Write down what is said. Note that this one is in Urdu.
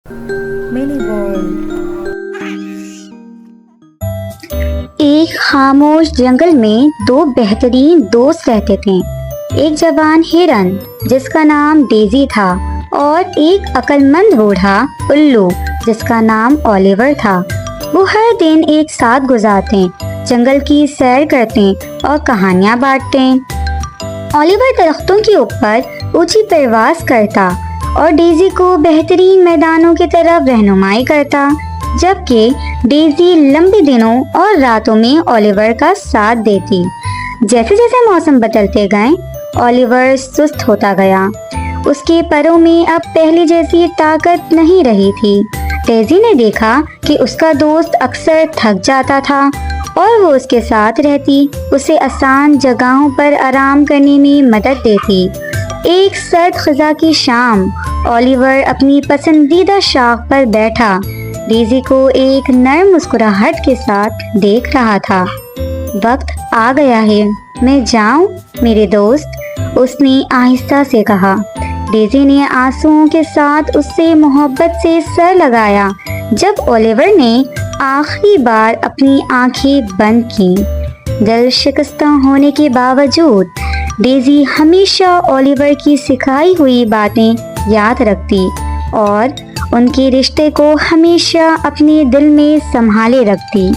Mini world. ایک خاموش جنگل میں دو بہترین دوست رہتے تھے۔ ایک جوان ہرن جس کا نام ڈیزی تھا اور ایک عقل مند بوڑھا الو جس کا نام اولیور تھا۔ وہ ہر دن ایک ساتھ گزارتے، جنگل کی سیر کرتے اور کہانیاں بانٹتے۔ اولیور درختوں کے اوپر اونچی پرواز کرتا اور ڈیزی کو بہترین میدانوں کی طرف رہنمائی کرتا، جبکہ ڈیزی لمبے دنوں اور راتوں میں اولیور کا ساتھ دیتی۔ جیسے جیسے موسم بدلتے گئے، اولیور سست ہوتا گیا۔ اس کے پروں میں اب پہلے جیسی طاقت نہیں رہی تھی۔ ڈیزی نے دیکھا کہ اس کا دوست اکثر تھک جاتا تھا اور وہ اس کے ساتھ رہتی، اسے آسان جگہوں پر آرام کرنے میں مدد دیتی۔ ایک سرد خزاں کی شام، اولیور اپنی پسندیدہ شاخ پر بیٹھا ڈیزی کو ایک نرم مسکراہٹ کے ساتھ دیکھ رہا تھا۔ وقت آ گیا ہے، میں جاؤں میرے دوست، اس نے آہستہ سے کہا۔ ڈیزی نے آنسوؤں کے ساتھ اس سے محبت سے سر لگایا۔ جب اولیور نے آخری بار اپنی آنکھیں بند کی، دل شکستہ ہونے کے باوجود ڈیزی ہمیشہ اولیور کی سکھائی ہوئی باتیں یاد رکھتی اور ان کے رشتے کو ہمیشہ اپنے دل میں سنبھالے رکھتی۔